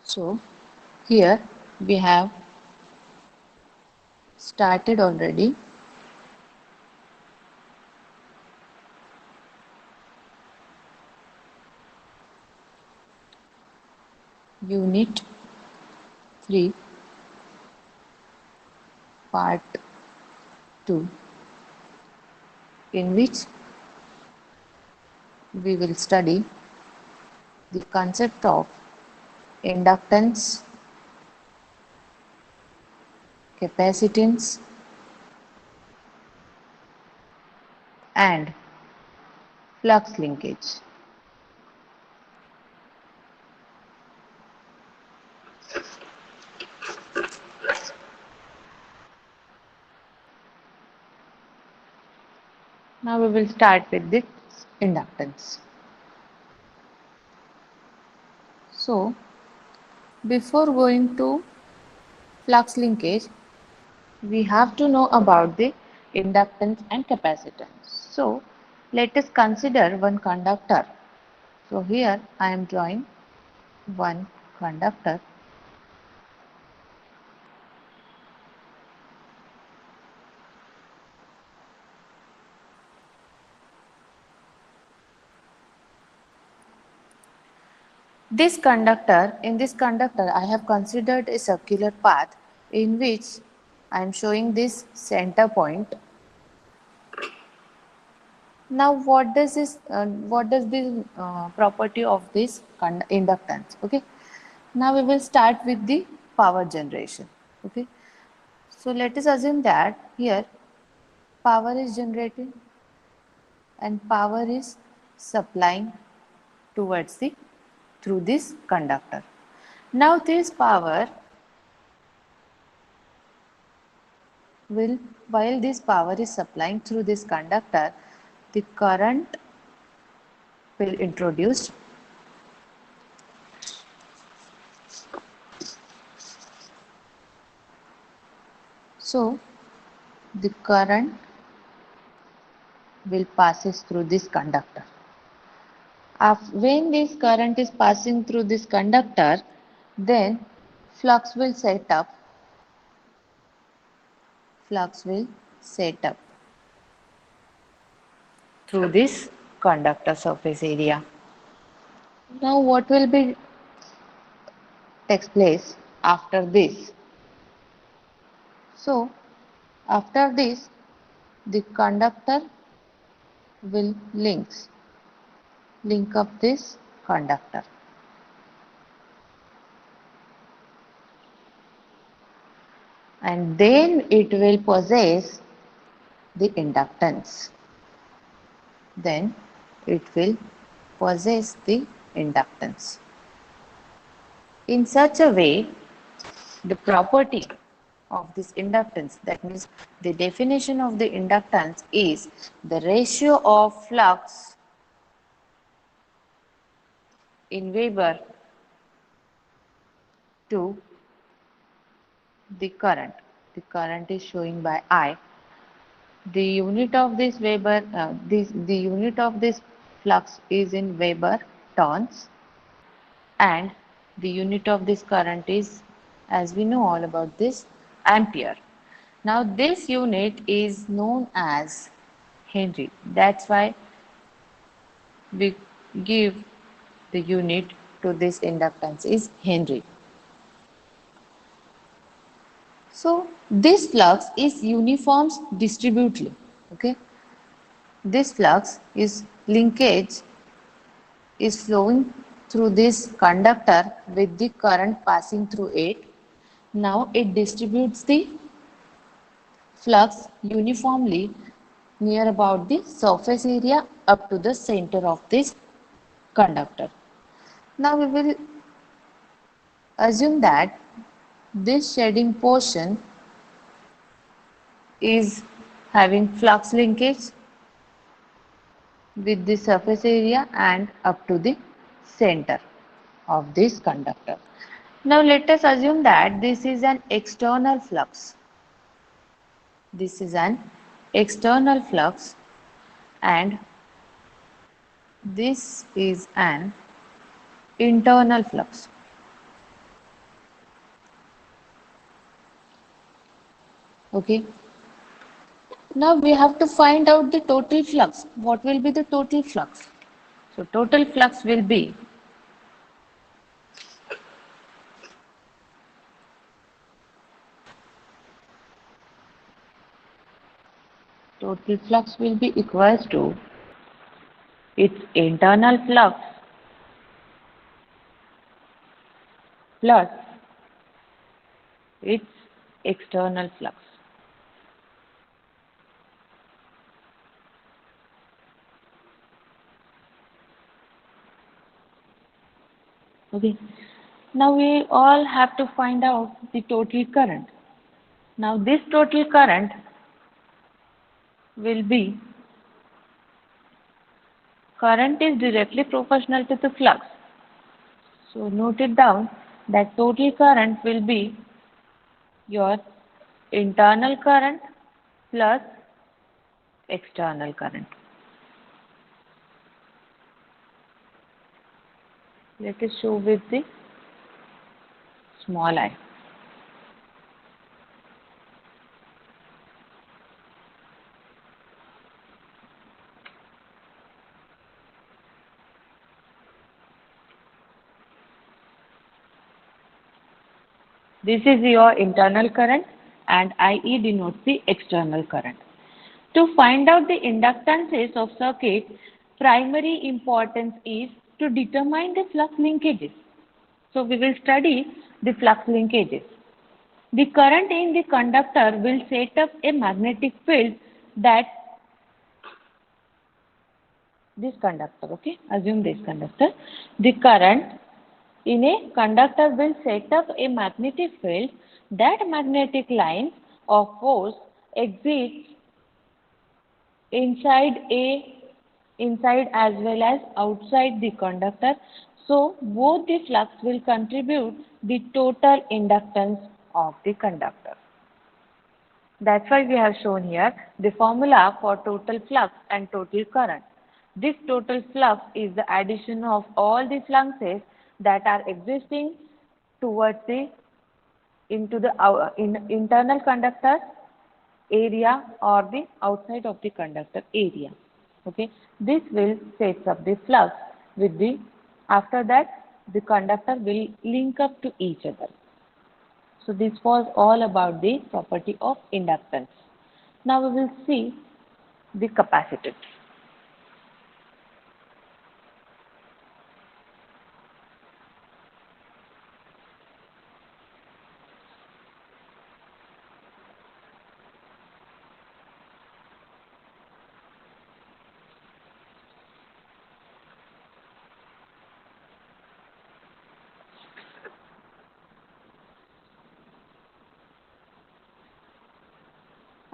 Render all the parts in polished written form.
So here we have started already. Unit 3, part 2, in which we will study the concept of inductance, capacitance, and flux linkage. Now we will start with the inductance. So before going to flux linkage, we have to know about the inductance and capacitance. So let us consider one conductor. So here I am drawing one conductor. In this conductor, I have considered a circular path in which I am showing this center point. Now, what does this property of this inductance? Okay. Now we will start with the power generation. Okay. So let us assume that here power is generated and power is supplying towards the through this conductor. Now this power will, while this power is supplying through this conductor, the current will introduce. So the current will passes through this conductor. When this current is passing through this conductor, then flux will set up. Flux will set up through this conductor surface area. Now what will be takes place after this? So after this, the conductor will link up this conductor, and then it will possess the inductance. Then it will possess the inductance. In such a way, the property of this inductance, that means the definition of the inductance is the ratio of flux in Weber to the current. The current is showing by I. The unit of this Weber, the unit of this flux is in Weber turns, and the unit of this current is, as we know all about this, ampere. Now this unit is known as Henry. That's why we give the unit to this inductance is Henry. So this flux is uniform distributely. Okay, this flux is linkage is flowing through this conductor with the current passing through it. Now it distributes the flux uniformly near about the surface area up to the center of this conductor. Now we will assume that this shading portion is having flux linkage with the surface area and up to the center of this conductor. Now let us assume that this is an external flux. This is an external flux and this is an internal flux. Okay. Now we have to find out the total flux. What will be the total flux? So total flux will be equals to its internal flux plus its external flux. Okay. Now we all have to find out the total current. Now this total current will be, current is directly proportional to the flux. So note it down that total current will be your internal current plus external current. Let us show with the small I. This is your internal current and IE denotes the external current. To find out the inductances of circuit, primary importance is to determine the flux linkages. So we will study the flux linkages. The current in the conductor will set up a magnetic field that this conductor, okay, assume this conductor. The current in a conductor will set up a magnetic field. That magnetic line of force exists inside as well as outside the conductor. So both the flux will contribute the total inductance of the conductor. That's why we have shown here the formula for total flux and total current. This total flux is the addition of all the fluxes that are existing towards the into the internal conductor area or the outside of the conductor area. Okay, this will set up the flux with the, after that the conductor will link up to each other. So this was all about the property of inductance. Now we will see the capacitance.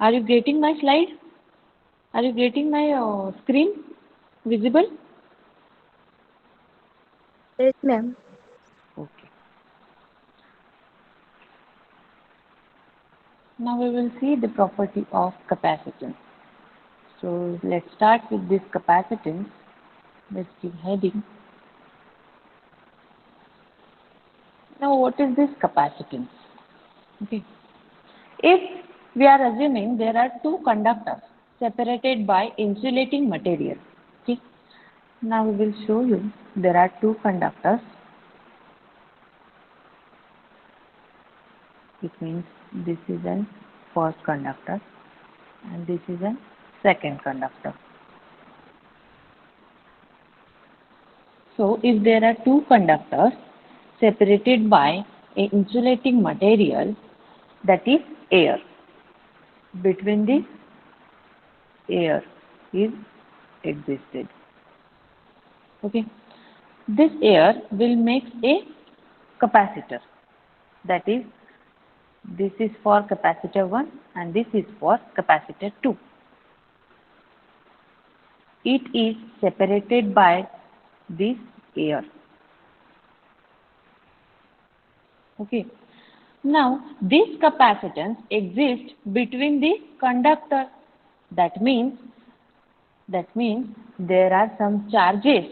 Are you getting my slide? Are you getting my screen visible? Yes, ma'am. Okay. Now we will see the property of capacitance. So let's start with this capacitance. Let's give heading. Now what is this capacitance? Okay. If we are assuming there are two conductors separated by insulating material. Okay. Now we will show you there are two conductors. It means this is an first conductor and this is a second conductor. So if there are two conductors separated by an insulating material, that is air, between this air is existed. Okay, this air will make a capacitor, that is, this is for capacitor 1 and this is for capacitor 2. It is separated by this air. Okay. Now, this capacitance exists between the conductor. That means there are some charges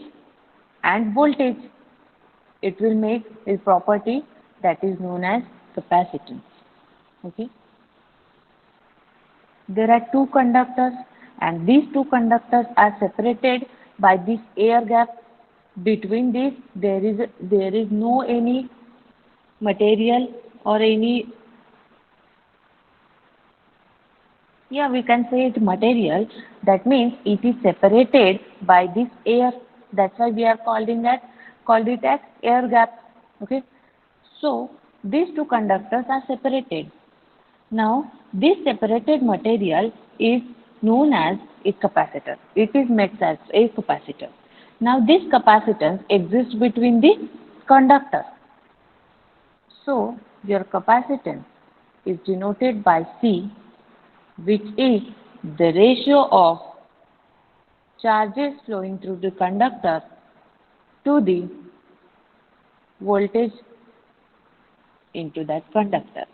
and voltage. It will make a property that is known as capacitance. Okay. there are two conductors, and these two conductors are separated by this air gap. Between this, there is no any material or any, yeah, we can say it material. That means it is separated by this air. That's why we are called it as air gap. Okay. So these two conductors are separated. Now this separated material is known as a capacitor. It is made as a capacitor. Now this capacitance exists between the conductor. So your capacitance is denoted by C, which is the ratio of charges flowing through the conductor to the voltage into that conductor.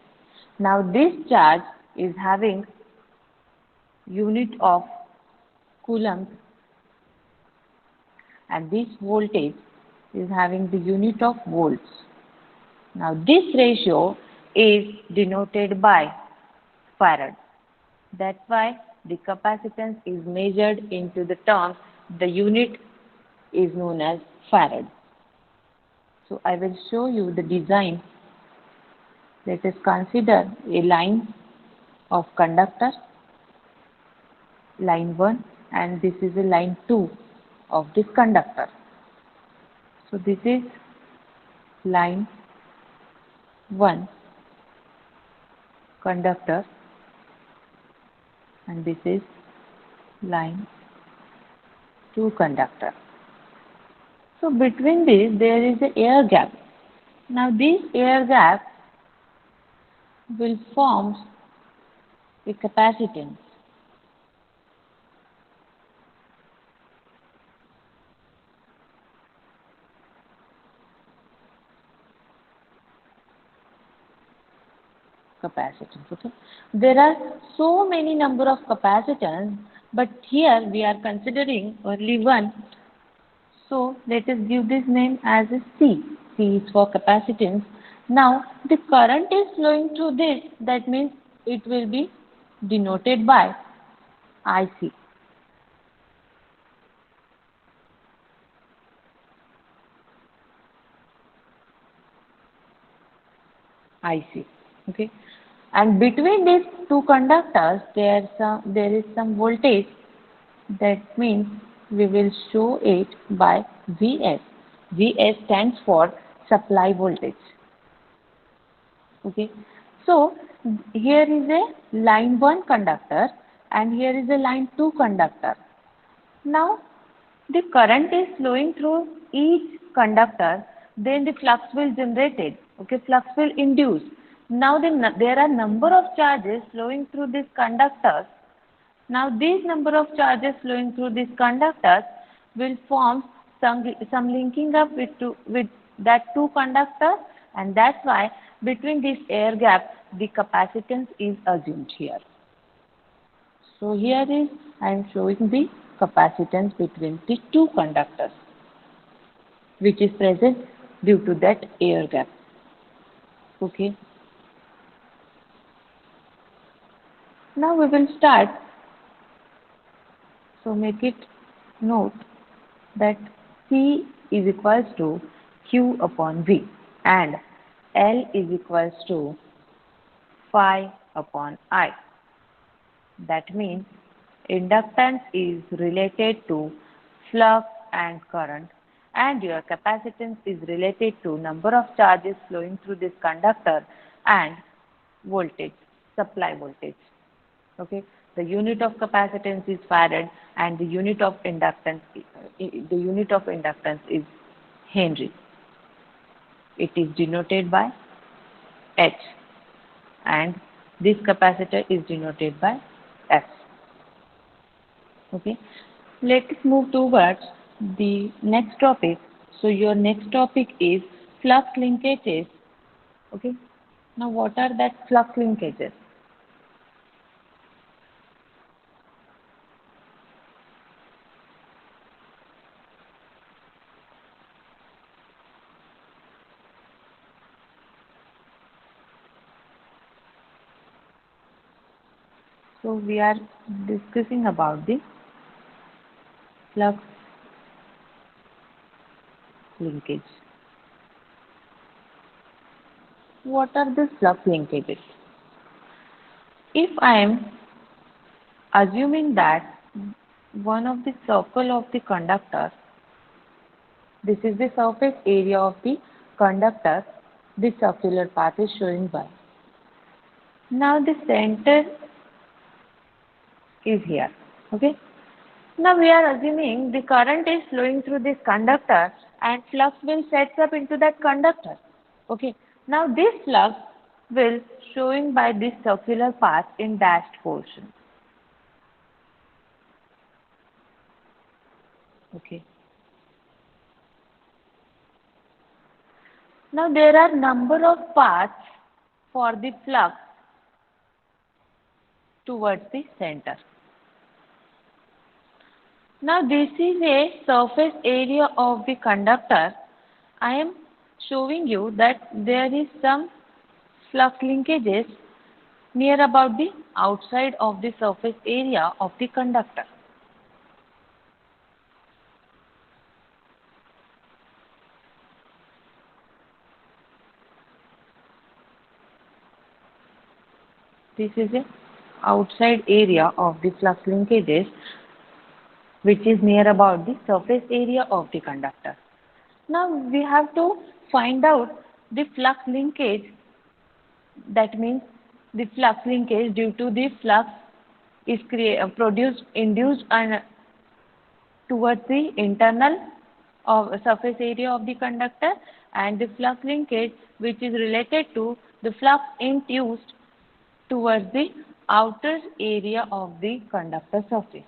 Now this charge is having unit of coulombs, and this voltage is having the unit of volts. Now this ratio is denoted by farad. That's why the capacitance is measured into the terms. The unit is known as farad. So I will show you the design. Let us consider a line of conductor, line 1, and this is a line 2 of this conductor. So this is line 1 conductor, and this is line 2 conductor. So between these there is an air gap. Now this air gap will form a capacitance. Capacitance. Okay. There are so many number of capacitance, but here we are considering only one. So let us give this name as a C. C is for capacitance. Now the current is flowing through this. That means it will be denoted by IC. IC. Okay. And between these two conductors, there is some voltage. That means we will show it by Vs. Vs stands for supply voltage. Okay. So here is a line 1 conductor and here is a line 2 conductor. Now the current is flowing through each conductor, then the flux will generated. Okay, flux will induce. Now there are number of charges flowing through these conductors. Now these number of charges flowing through these conductors will form some linking up with that two conductors, and that's why between this air gap the capacitance is assumed here. So here is I am showing the capacitance between the two conductors which is present due to that air gap. Okay. Now we will start. So make it note that C is equals to Q upon V and L is equals to phi upon I. That means inductance is related to flux and current, and your capacitance is related to number of charges flowing through this conductor and voltage, supply voltage. Okay, the unit of capacitance is farad and the unit of inductance is Henry. It is denoted by H, and this capacitor is denoted by F. Okay, let us move towards the next topic. So your next topic is flux linkages. Okay, now what are that flux linkages? So we are discussing about the flux linkage. What are the flux linkages? If I am assuming that one of the circle of the conductor, this is the surface area of the conductor, the circular path is showing by. Now the center is here. Okay. Now we are assuming the current is flowing through this conductor and flux will sets up into that conductor. Okay. Now this flux will showing by this circular path in dashed portion. Okay. Now there are number of paths for the flux towards the center. Now this is a surface area of the conductor. I am showing you that there is some flux linkages near about the outside of the surface area of the conductor. This is a outside area of the flux linkages which is near about the surface area of the conductor. Now we have to find out the flux linkage, that means the flux linkage due to the flux is induced and towards the internal of surface area of the conductor, and the flux linkage which is related to the flux induced towards the outer area of the conductor surface.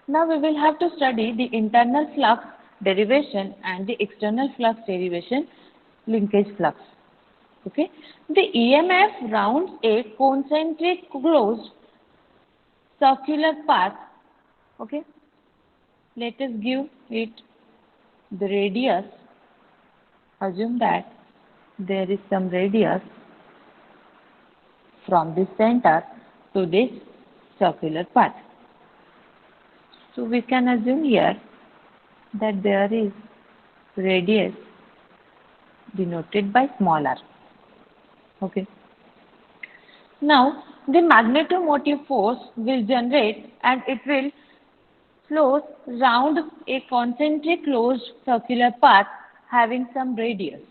Now we will have to study the internal flux derivation and the external flux derivation linkage flux. Okay. The EMF rounds a concentric closed circular path. Okay. Let us give it the radius. Assume that there is some radius from the center to this circular path. So we can assume here that there is radius denoted by small r. Okay. Now the magnetomotive force will generate and it will flows round a concentric closed circular path having some radius.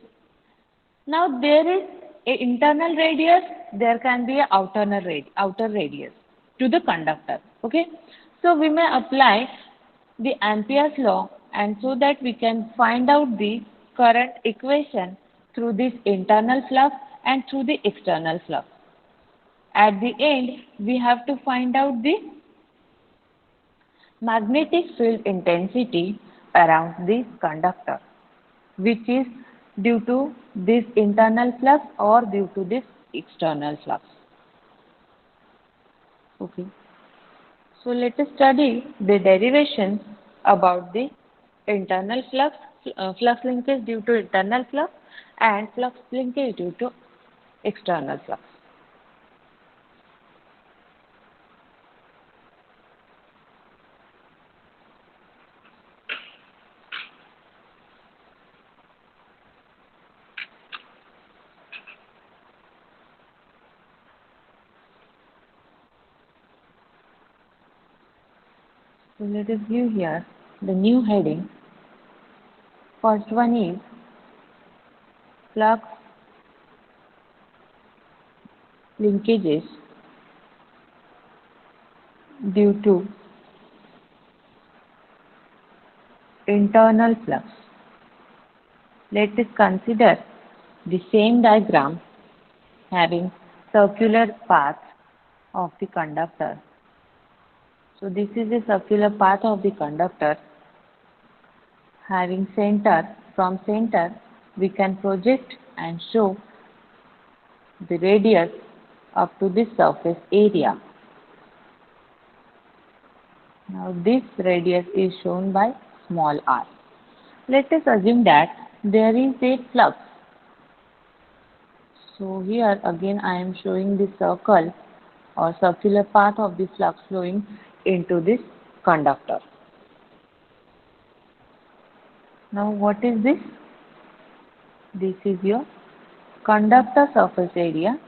Now there is an internal radius, there can be an outer radius to the conductor. Okay. So we may apply the Ampere's law, and so that we can find out the current equation through this internal flux and through the external flux. At the end, we have to find out the magnetic field intensity around this conductor, which is due to this internal flux or due to this external flux. Okay. So let us study the derivations about the internal flux, flux linkage due to internal flux and flux linkage due to external flux. So let us view here the new heading. First one is flux linkages due to internal flux. Let us consider the same diagram having circular path of the conductor. So this is a circular path of the conductor having center. From center we can project and show the radius up to this surface area. Now this radius is shown by small r. Let us assume that there is a flux. So here again I am showing the circle or circular path of the flux flowing into this conductor. Now what is this? This is your conductor surface area.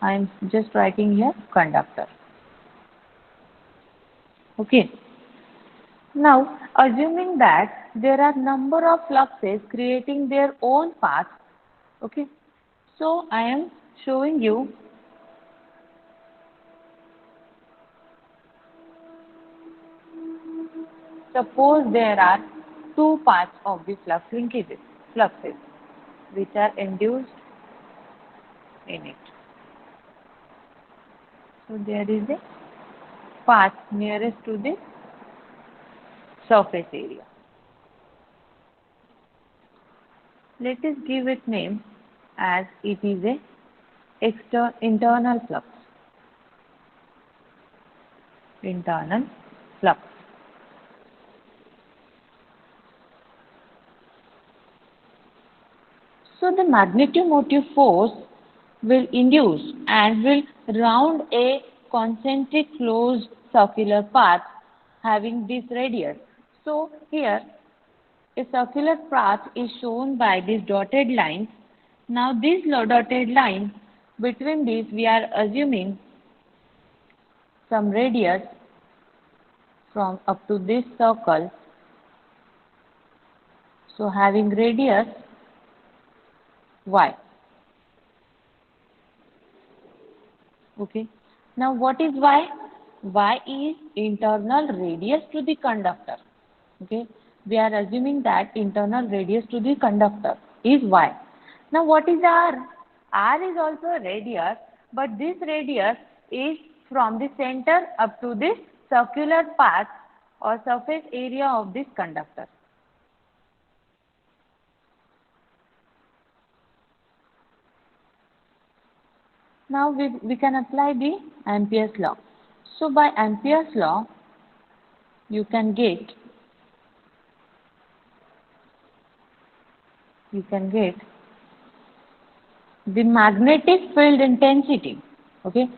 I am just writing here conductor. Okay. Now, assuming that there are number of fluxes creating their own path, okay, so I am showing you suppose there are two paths of the flux linkages, fluxes, which are induced in it. So there is a path nearest to the surface area. Let us give it name as it is a internal flux. Internal flux. So the magnetomotive force will induce and will round a concentric closed circular path having this radius. So here a circular path is shown by these dotted lines. Now these dotted lines, between these we are assuming some radius from up to this circle. So having radius y. Okay. Now what is y? Y is internal radius to the conductor. Okay. We are assuming that internal radius to the conductor is y. Now what is r? R is also a radius, but this radius is from the center up to this circular path or surface area of this conductor. Now we can apply the Ampere's law. So by Ampere's law, you can get the magnetic field intensity. Okay.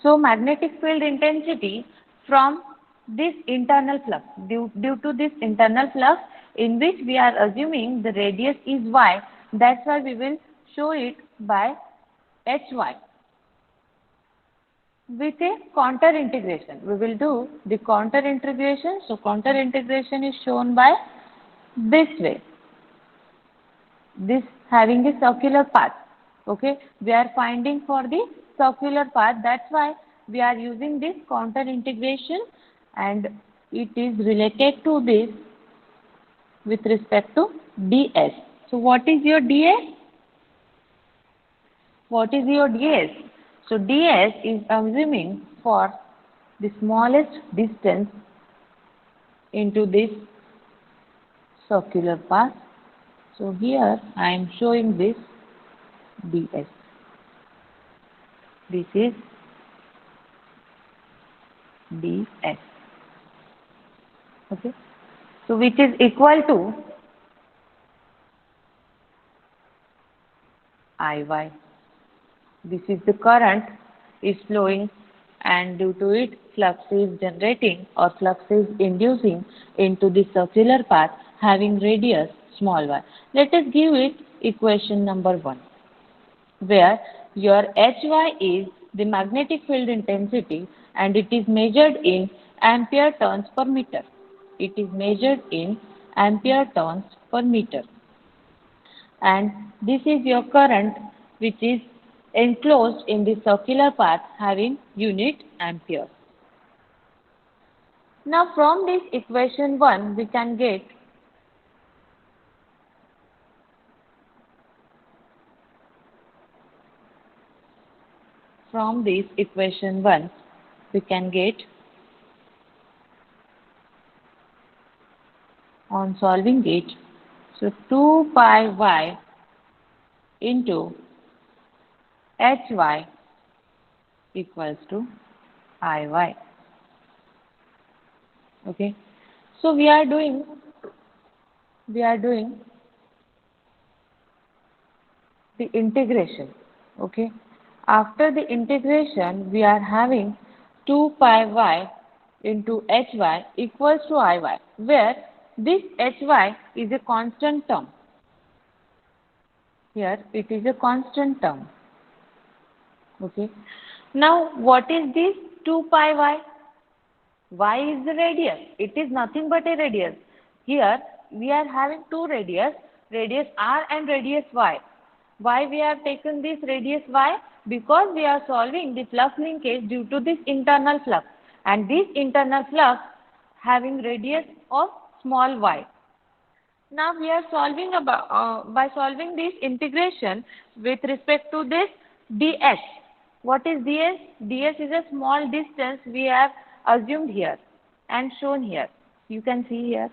So magnetic field intensity from this internal flux, due to this internal flux in which we are assuming the radius is y, that's why we will show it by hy. With a counter integration, we will do the counter integration. So counter integration is shown by this way, this having a circular path. Okay, we are finding for the circular path, that's why we are using this counter integration, and it is related to this with respect to ds. So what is your ds? What is your ds? So ds is assuming for the smallest distance into this circular path. So here I am showing this ds. This is ds. Okay. So which is equal to Iy. This is the current is flowing, and due to it flux is generating or flux is inducing into the circular path having radius small y. Let us give it equation number 1, where your Hy is the magnetic field intensity and it is measured in ampere turns per meter. It is measured in ampere turns per meter. And this is your current which is enclosed in the circular path having unit ampere. Now from this equation 1 we can get on solving it, so 2 pi y into Hy equals to Iy. Okay. So we are doing the integration. Okay. After the integration, we are having 2 pi y into hy equals to Iy, where this hy is a constant term. Here it is a constant term. Okay. Now what is this 2 pi y? Y is the radius. It is nothing but a radius. Here we are having two radius, radius r and radius y. Why we have taken this radius y? Because we are solving the flux linkage due to this internal flux, and this internal flux having radius of small y. Now we are solving by solving this integration with respect to this ds. What is ds? ds is a small distance we have assumed here and shown here. You can see here.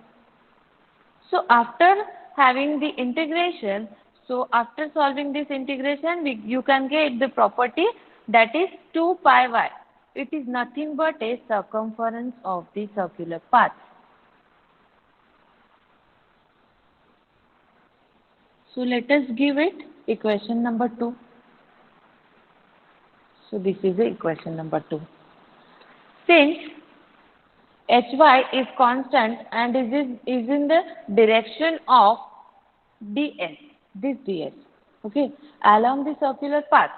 So after having the integration, so after solving this integration, you can get the property that is 2 pi y. It is nothing but a circumference of the circular path. So let us give it equation number 2. So this is the equation number 2. Since hy is constant and is in the direction of ds, this ds, okay, along the circular path.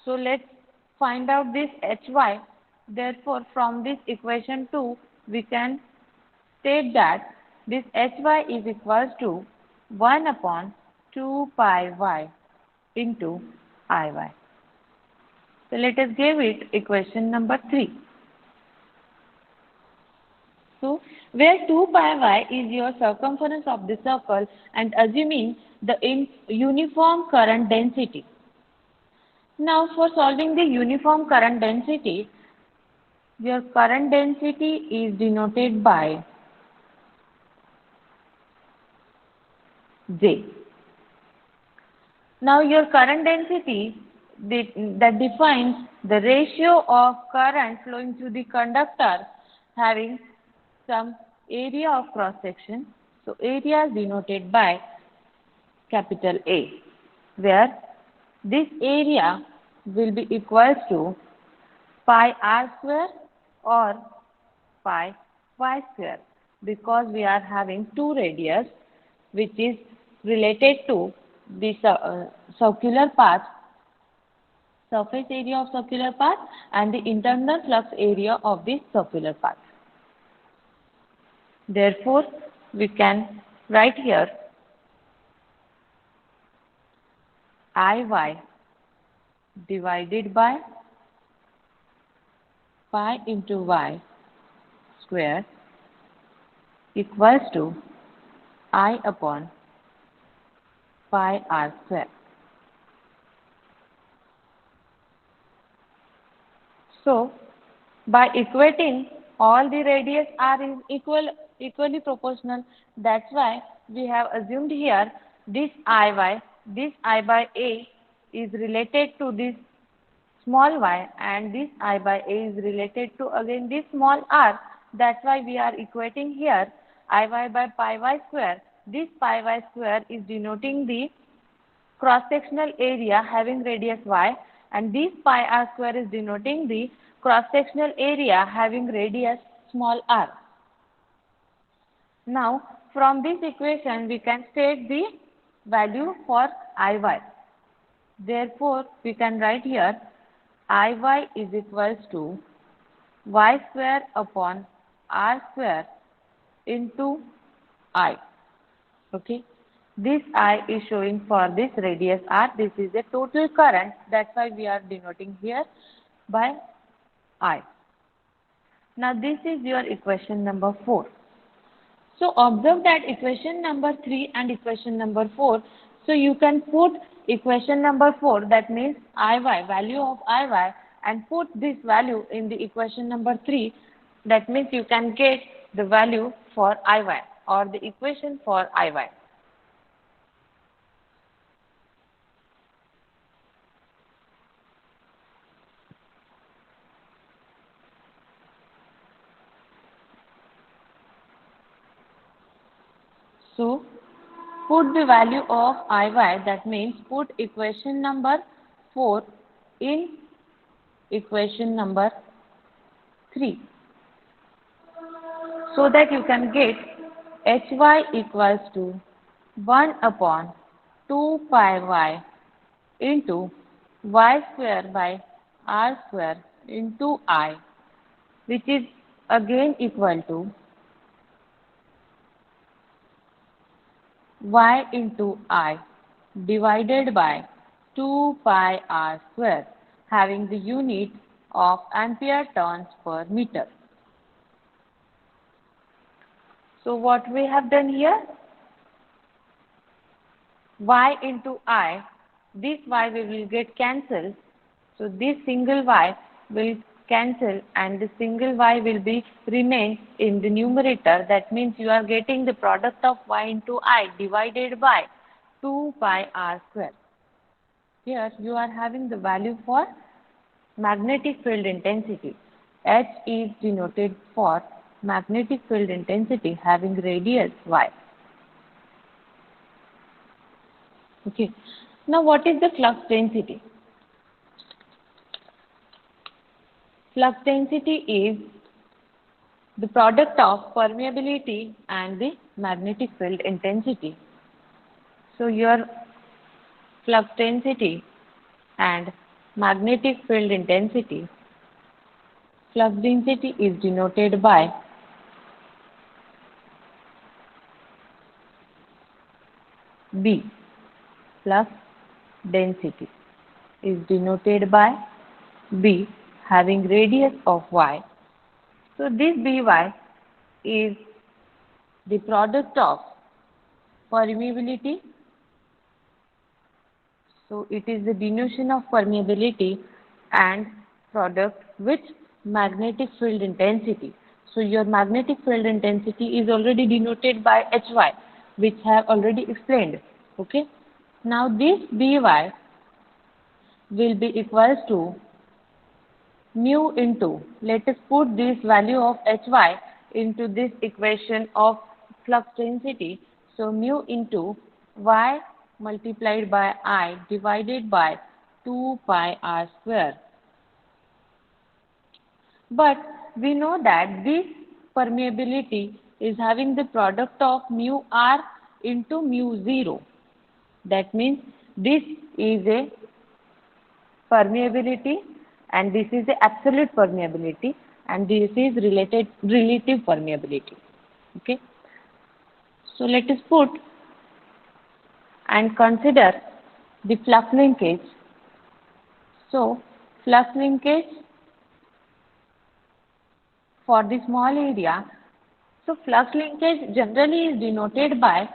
So let's find out this hy. Therefore, from this equation 2, we can state that this hy is equals to 1 upon 2 pi y into Iy. So let us give it equation number 3. So where 2 pi y is your circumference of the circle and assuming the uniform current density. Now for solving the uniform current density, your current density is denoted by J. Now your current density that defines the ratio of current flowing through the conductor having some area of cross section. So area is denoted by capital A, where this area will be equals to pi r square or pi y square, because we are having two radius which is related to the circular path, surface area of circular path, and the internal flux area of the circular path. Therefore, we can write here Iy divided by pi into y square equals to I upon pi r square. So, by equating all the radius r is equally proportional. That's why we have assumed here this Iy, this I by a is related to this small y, and this I by a is related to again this small r. That's why we are equating here Iy by pi y square. This pi y square is denoting the cross-sectional area having radius y, and this pi r square is denoting the cross-sectional area having radius small r. Now, from this equation, we can state the value for Iy. Therefore, we can write here Iy is equals to y square upon r square into I. Okay. This I is showing for this radius r. This is a total current. That's why we are denoting here by I. Now this is your equation number 4. So observe that equation number 3 and equation number 4. So you can put equation number 4, that means Iy, value of Iy, and put this value in the equation number 3. That means you can get the value for Iy or the equation for Iy. So put the value of Iy, that means put equation number 4 in equation number 3, so that you can get Hy equals to 1 upon 2 pi y into y square by r square into I, which is again equal to y into I divided by 2 pi r square, having the unit of ampere turns per meter. So what we have done here? Y into I, this y we will get cancelled. So this single y will cancel and the single y will be remain in the numerator. That means you are getting the product of y into I divided by 2 pi r square. Here you are having the value for magnetic field intensity. H is denoted for magnetic field intensity having radius y. Okay. Now what is the flux density? Flux density is the product of permeability and the magnetic field intensity. So your flux density and magnetic field intensity. Flux density is denoted by B. Flux density is denoted by B having radius of y. So this By is the product of permeability. So it is the denotation of permeability and product with magnetic field intensity. So your magnetic field intensity is already denoted by Hy, which I have already explained. Okay. Now this By will be equals to mu into, let us put this value of Hy into this equation of flux density. So mu into y multiplied by I divided by 2 pi r square. But we know that this permeability is having the product of mu r into mu 0. That means this is a permeability and this is the absolute permeability and this is relative permeability. Okay. So let us put and consider the flux linkage. So flux linkage for the small area. So flux linkage generally is denoted by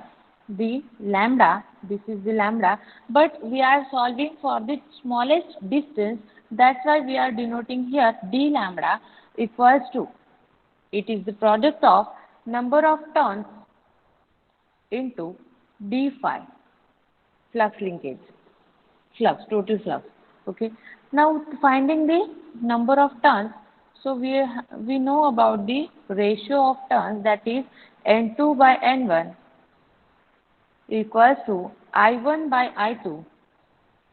the lambda. This is the lambda, but we are solving for the smallest distance. That's why we are denoting here d lambda equals to, it is the product of number of turns into d phi, flux linkage, flux, total flux. Okay. Now finding the number of turns, so we know about the ratio of turns, that is N2 by N1 equals to I1 by I2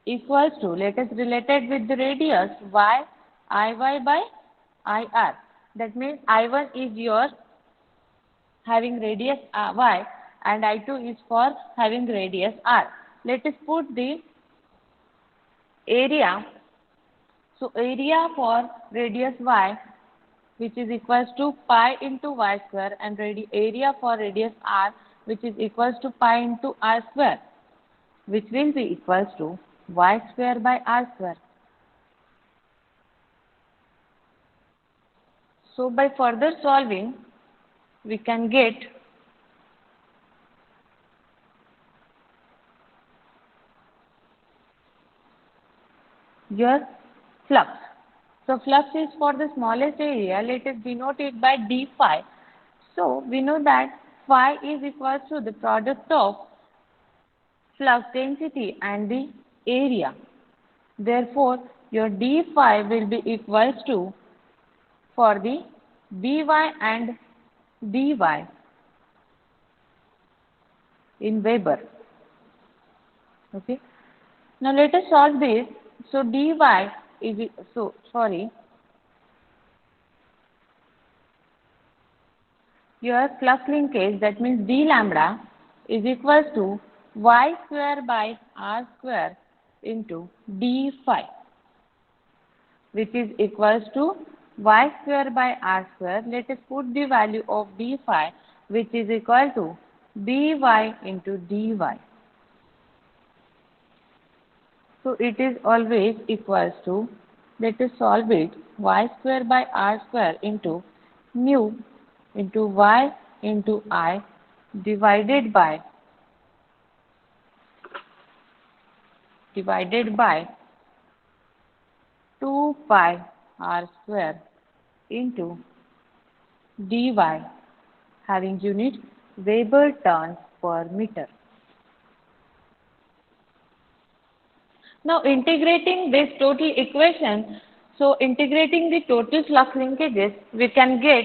equals to, let us relate it with the radius y, Iy by Ir. That means I1 is your having radius y and I2 is for having radius r. Let us put the area. So area for radius y, which is equals to pi into y square, and area for radius r, which is equals to pi into r square, which will be equals to y square by r square. So by further solving, we can get your flux. So flux is for the smallest area. Let us denote it by d phi. So we know that phi is equals to the product of flux density and the area. Therefore, your d phi will be equals to, for the By and dy in Weber. Okay. Now let us solve this. So dy is, so sorry, your flux linkage, that means d lambda, is equals to y square by r square into d phi, which is equals to y square by r square. Let us put the value of d phi, which is equal to by into dy. So it is always equals to, let us solve it, y square by r square into mu into y into I divided by 2 pi r square into dy, having unit Weber turns per meter. Now integrating this total equation, so integrating the total flux linkages, we can get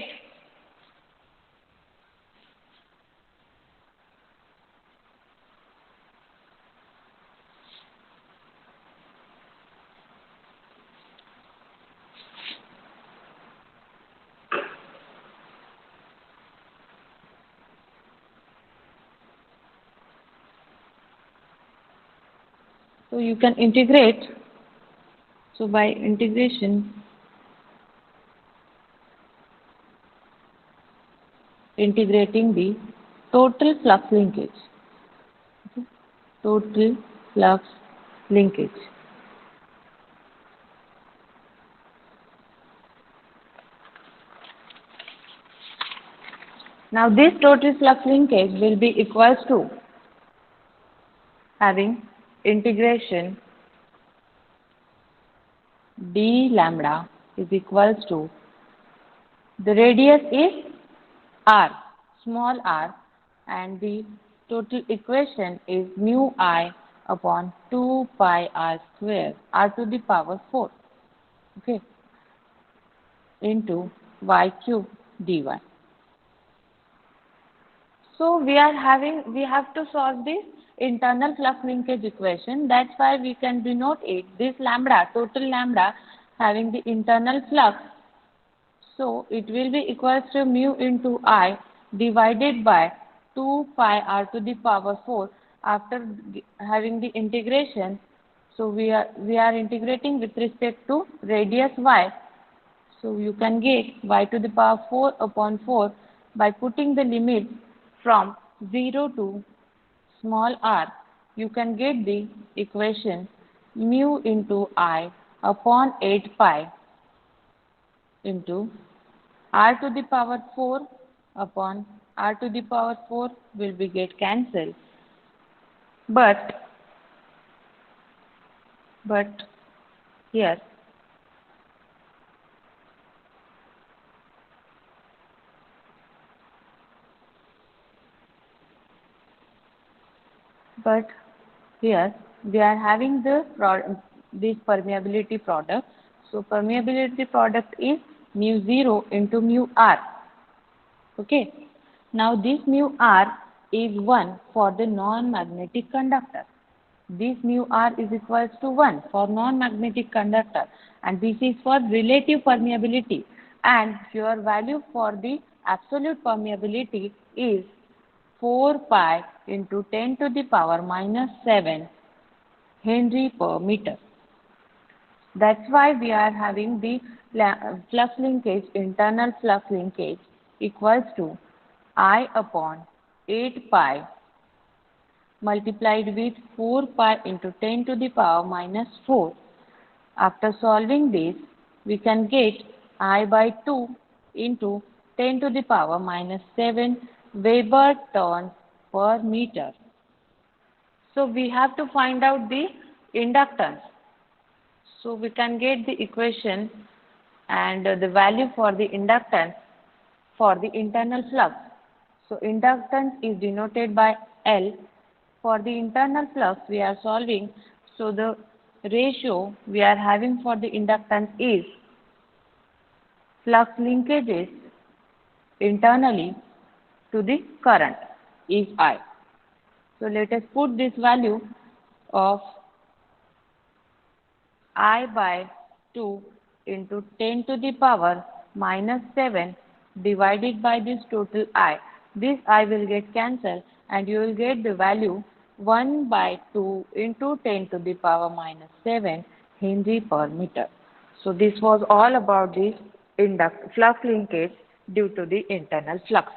so you can integrate, so by integration, integrating the total flux linkage, okay, total flux linkage. Now this total flux linkage will be equals to having integration d lambda is equals to, the radius is r, small r, and the total equation is mu I upon 2 pi r square, r to the power 4, okay, into y cube dy. So we have to solve this internal flux linkage equation. That's why we can denote it, this lambda, total lambda, having the internal flux. So it will be equals to mu into I divided by 2 pi r to the power 4 after having the integration. So we are integrating with respect to radius y. So you can get y to the power 4 upon 4 by putting the limit from 0 to small r. You can get the equation mu into I upon 8 pi into r to the power 4 upon r to the power 4 will be get cancelled. But here we are having this permeability product. So permeability product is mu 0 into mu r. Okay. Now this mu r is 1 for the non-magnetic conductor. This mu r is equals to 1 for non-magnetic conductor, and this is for relative permeability, and your value for the absolute permeability is 4 pi into 10 to the power minus 7 Henry per meter. That's why we are having the flux linkage, internal flux linkage equals to I upon 8 pi multiplied with 4 pi into 10 to the power minus 4. After solving this, we can get I by 2 into 10 to the power minus 7 Weber turns per meter. So we have to find out the inductance. So we can get the equation and the value for the inductance for the internal flux. So inductance is denoted by L. For the internal flux we are solving, so the ratio we are having for the inductance is flux linkages internally to the current is I. So let us put this value of I by 2 into 10 to the power minus 7 divided by this total I. This I will get cancelled and you will get the value 1 by 2 into 10 to the power minus 7 Henry per meter. So this was all about the flux linkage due to the internal flux.